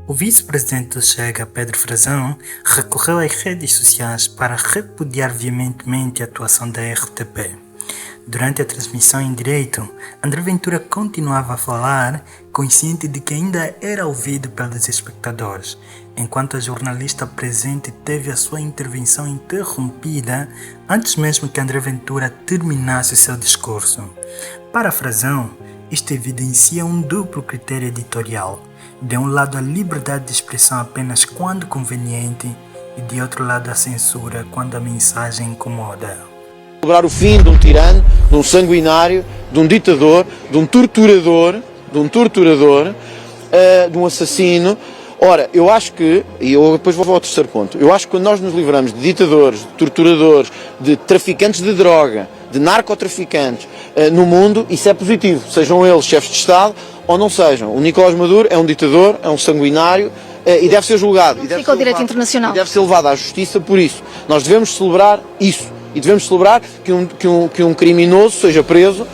O vice-presidente do Chega, Pedro Frazão, recorreu às redes sociais para repudiar veementemente a atuação da RTP. Durante a transmissão em direto, André Ventura continuava a falar, consciente de que ainda era ouvido pelos espectadores, enquanto a jornalista presente teve a sua intervenção interrompida antes mesmo que André Ventura terminasse seu discurso. Para Frazão, isto evidencia um duplo critério editorial. De um lado, a liberdade de expressão apenas quando conveniente e de outro lado, a censura quando a mensagem incomoda. Celebrar o fim de um tirano, de um sanguinário, de um ditador, de um torturador, de um assassino. Ora, eu acho que, e eu depois vou ao terceiro ponto, eu acho que quando nós nos livramos de ditadores, de torturadores, de traficantes de droga, de narcotraficantes no mundo, isso é positivo, sejam eles chefes de Estado ou não sejam. O Nicolás Maduro é um ditador, é um sanguinário e deve ser julgado. E fica o direito internacional. E deve ser levado à justiça por isso. Nós devemos celebrar isso. E devemos celebrar que um criminoso seja preso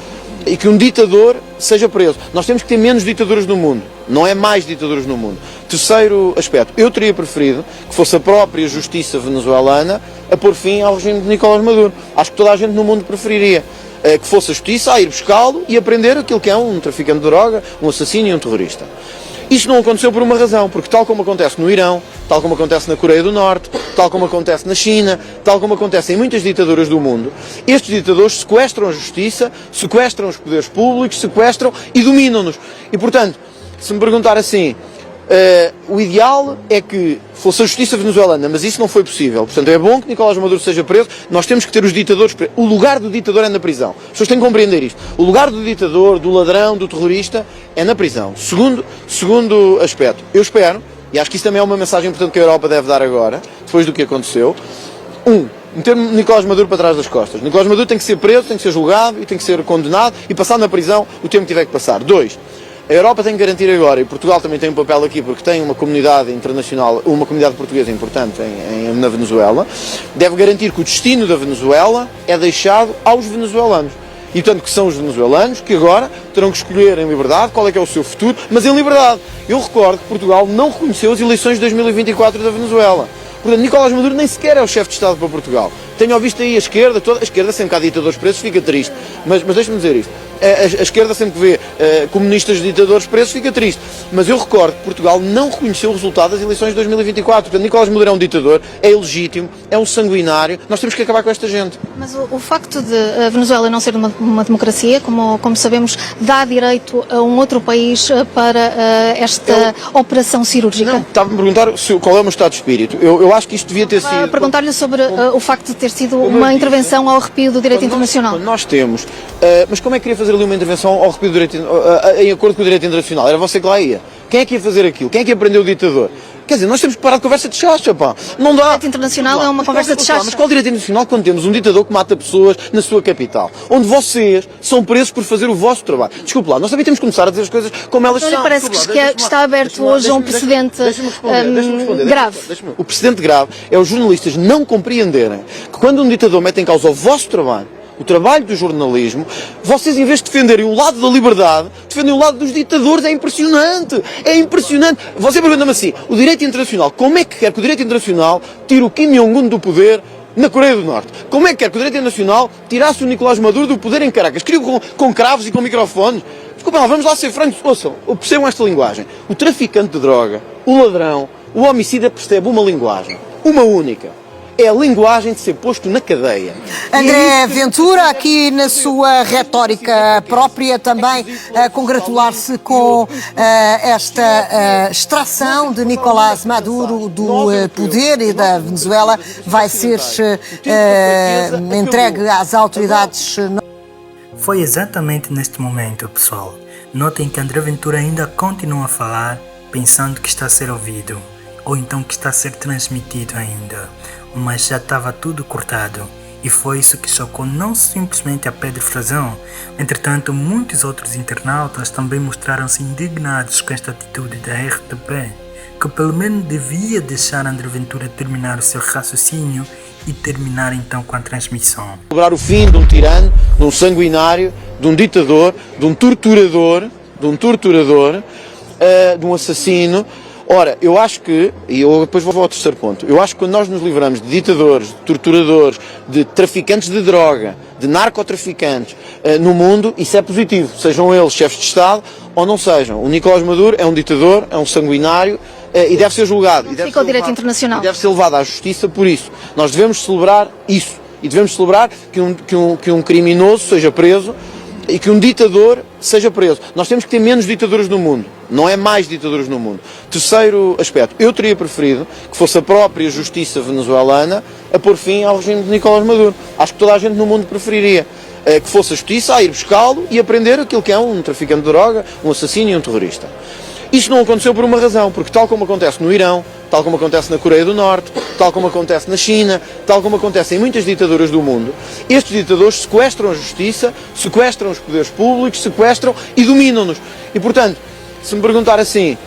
e que um ditador seja preso. Nós temos que ter menos ditaduras no mundo, não é mais ditaduras no mundo. Terceiro aspecto, eu teria preferido que fosse a própria justiça venezuelana a pôr fim ao regime de Nicolás Maduro. Acho que toda a gente no mundo preferiria que fosse a justiça a ir buscá-lo e aprender aquilo que é um traficante de droga, um assassino e um terrorista. Isto não aconteceu por uma razão, porque tal como acontece no Irão, tal como acontece na Coreia do Norte, tal como acontece na China, tal como acontece em muitas ditaduras do mundo, estes ditadores sequestram a justiça, sequestram os poderes públicos, sequestram e dominam-nos. E, portanto, se me perguntar assim, o ideal é que fosse a justiça venezuelana, mas isso não foi possível. Portanto, é bom que Nicolás Maduro seja preso, nós temos que ter os ditadores presos. O lugar do ditador é na prisão. As pessoas têm que compreender isto. O lugar do ditador, do ladrão, do terrorista é na prisão. Segundo aspecto, eu espero, e acho que isso também é uma mensagem importante que a Europa deve dar agora, depois do que aconteceu, meter Nicolás Maduro para trás das costas. Nicolás Maduro tem que ser preso, tem que ser julgado e tem que ser condenado e passar na prisão o tempo que tiver que passar. 2. A Europa tem que garantir agora, e Portugal também tem um papel aqui porque tem uma comunidade internacional, uma comunidade portuguesa importante na Venezuela, deve garantir que o destino da Venezuela é deixado aos venezuelanos. E portanto que são os venezuelanos que agora terão que escolher em liberdade qual é que é o seu futuro, mas em liberdade. Eu recordo que Portugal não reconheceu as eleições de 2024 da Venezuela. Portanto, Nicolás Maduro nem sequer é o chefe de Estado para Portugal. Tenho ouvido aí a esquerda, sempre que há ditadores presos fica triste. Mas deixe-me dizer isto. A esquerda sempre que vê comunistas ditadores presos fica triste. Mas eu recordo que Portugal não reconheceu o resultado das eleições de 2024. Portanto, Nicolás Maduro é um ditador, é ilegítimo, é um sanguinário. Nós temos que acabar com esta gente. Mas o facto de a Venezuela não ser uma democracia, como sabemos, dá direito a um outro país para esta operação cirúrgica? Não, estava-me a perguntar qual é o meu estado de espírito. Eu acho que isto devia ter sido... Perguntar-lhe sobre o facto de ter sido uma intervenção ao arrepio do direito internacional. Nós temos... mas como é que queria fazer ali uma intervenção ao arrepio do direito, em acordo com o direito internacional? Era você que lá ia. Quem é que ia fazer aquilo? Quem é que ia prender o ditador? Quer dizer, nós temos que parar de conversa de chacha, pá. Não dá. O direito internacional é uma conversa de chacha. Mas qual direito internacional quando temos um ditador que mata pessoas na sua capital? Onde vocês são presos por fazer o vosso trabalho. Desculpe lá, nós também temos que começar a dizer as coisas como elas são. Não lhe parece que está aberto hoje a um precedente grave? O precedente grave é os jornalistas não compreenderem que quando um ditador mete em causa o vosso trabalho, o trabalho do jornalismo, vocês em vez de defenderem o lado da liberdade, defendem o lado dos ditadores. É impressionante, é impressionante. Você pergunta-me assim, o direito internacional, como é que quer que o direito internacional tire o Kim Jong-un do poder na Coreia do Norte? Como é que quer que o direito internacional tirasse o Nicolás Maduro do poder em Caracas? Queriam com cravos e com microfones? Desculpem lá, vamos lá ser francos, ouçam, percebam esta linguagem. O traficante de droga, o ladrão, o homicida percebe uma linguagem, uma única. É a linguagem de ser posto na cadeia. André Ventura, aqui na sua retórica própria, também a congratular-se com esta extração de Nicolás Maduro do poder e da Venezuela vai ser entregue às autoridades. Foi exatamente neste momento, pessoal. Notem que André Ventura ainda continua a falar, pensando que está a ser ouvido, ou então que está a ser transmitido ainda. Mas já estava tudo cortado, e foi isso que chocou não simplesmente a Pedro Frazão. Entretanto, muitos outros internautas também mostraram-se indignados com esta atitude da RTP, que pelo menos devia deixar André Ventura terminar o seu raciocínio e terminar então com a transmissão. Celebrar o fim de um tirano, de um sanguinário, de um ditador, de um torturador, de um assassino. Ora, eu acho que, e eu depois vou ao terceiro ponto, eu acho que quando nós nos livramos de ditadores, de torturadores, de traficantes de droga, de narcotraficantes no mundo, isso é positivo, sejam eles chefes de Estado ou não sejam. O Nicolás Maduro é um ditador, é um sanguinário e deve ser julgado. Não fica o direito internacional. E deve ser levado à justiça por isso. Nós devemos celebrar isso. E devemos celebrar que um criminoso seja preso e que um ditador seja preso. Nós temos que ter menos ditaduras no mundo, não é mais ditaduras no mundo. Terceiro aspecto, eu teria preferido que fosse a própria justiça venezuelana a pôr fim ao regime de Nicolás Maduro. Acho que toda a gente no mundo preferiria que fosse a justiça a ir buscá-lo e aprender aquilo que é um traficante de droga, um assassino e um terrorista. Isto não aconteceu por uma razão, porque tal como acontece no Irão, tal como acontece na Coreia do Norte, tal como acontece na China, tal como acontece em muitas ditaduras do mundo, estes ditadores sequestram a justiça, sequestram os poderes públicos, sequestram e dominam-nos. E, portanto, se me perguntar assim,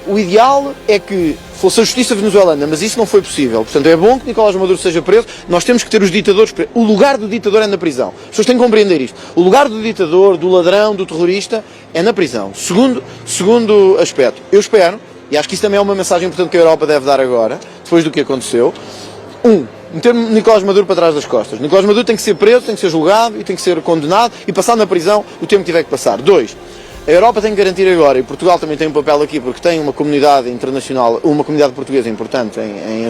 o ideal é que fosse a justiça venezuelana, mas isso não foi possível. Portanto, é bom que Nicolás Maduro seja preso, nós temos que ter os ditadores presos. O lugar do ditador é na prisão. As pessoas têm que compreender isto. O lugar do ditador, do ladrão, do terrorista, é na prisão. Segundo aspecto, eu espero, e acho que isso também é uma mensagem importante que a Europa deve dar agora, depois do que aconteceu, meter Nicolás Maduro para trás das costas. Nicolás Maduro tem que ser preso, tem que ser julgado e tem que ser condenado e passar na prisão o tempo que tiver que passar. 2. A Europa tem que garantir agora, e Portugal também tem um papel aqui, porque tem uma comunidade internacional, uma comunidade portuguesa importante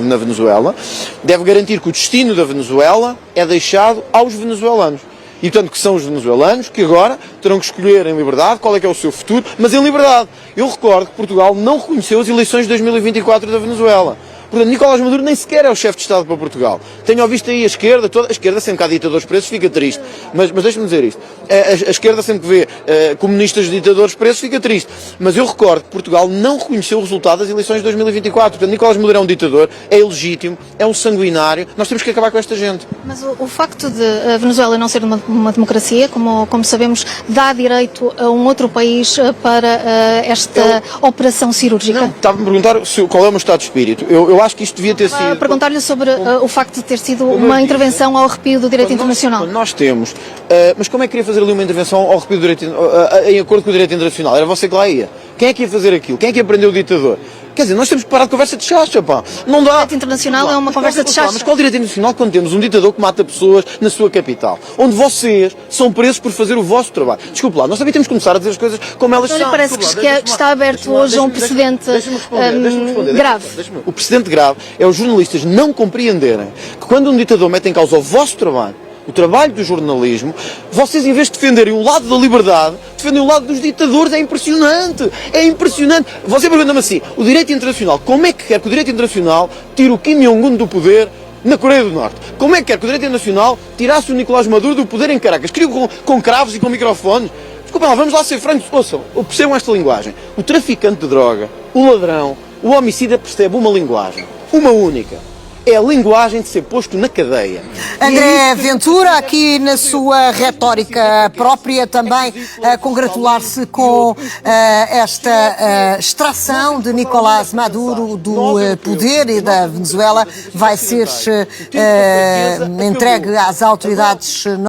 na Venezuela, deve garantir que o destino da Venezuela é deixado aos venezuelanos. E, portanto, que são os venezuelanos que agora terão que escolher em liberdade qual é que é o seu futuro, mas em liberdade. Eu recordo que Portugal não reconheceu as eleições de 2024 da Venezuela. Portanto, Nicolás Maduro nem sequer é o chefe de Estado para Portugal. Tenho visto aí a esquerda, toda a esquerda sempre que há ditadores presos fica triste. Mas deixe-me dizer isto. A esquerda sempre que vê comunistas de ditadores presos fica triste. Mas eu recordo que Portugal não reconheceu o resultado das eleições de 2024. Portanto, Nicolás Maduro é um ditador, é ilegítimo, é um sanguinário. Nós temos que acabar com esta gente. Mas o facto de a Venezuela não ser uma democracia, como sabemos, dá direito a um outro país para esta operação cirúrgica? Não, estava-me a perguntar qual é o meu estado de espírito. Eu acho que isto devia ter sido... Perguntar-lhe sobre o facto de ter sido uma intervenção ao arrepio do direito internacional. Nós temos... mas como é que queria fazer ali uma intervenção ao arrepio do direito, em acordo com o direito internacional? Era você que lá ia. Quem é que ia fazer aquilo? Quem é que ia prender o ditador? Quer dizer, nós temos que parar de conversa de chacha, pá. Não dá. O direito internacional é uma conversa de chacha. Mas qual direito internacional quando temos um ditador que mata pessoas na sua capital? Onde vocês são presos por fazer o vosso trabalho. Desculpe lá, nós também temos que começar a dizer as coisas como elas são. Não lhe parece que está aberto hoje a um precedente grave? O precedente grave é os jornalistas não compreenderem que quando um ditador mete em causa o vosso trabalho, o trabalho do jornalismo, vocês em vez de defenderem o lado da liberdade, defendem o lado dos ditadores. É impressionante, é impressionante. Você pergunta-me assim, o direito internacional, como é que quer que o direito internacional tire o Kim Jong-un do poder na Coreia do Norte? Como é que quer que o direito internacional tirasse o Nicolás Maduro do poder em Caracas? Queriam com cravos e com microfones? Desculpem lá, vamos lá ser francos, ouçam, percebam esta linguagem. O traficante de droga, o ladrão, o homicida percebe uma linguagem, uma única. É a linguagem de ser posto na cadeia. André Ventura, aqui na sua retórica própria, também a congratular-se com esta extração de Nicolás Maduro do poder e da Venezuela vai ser entregue às autoridades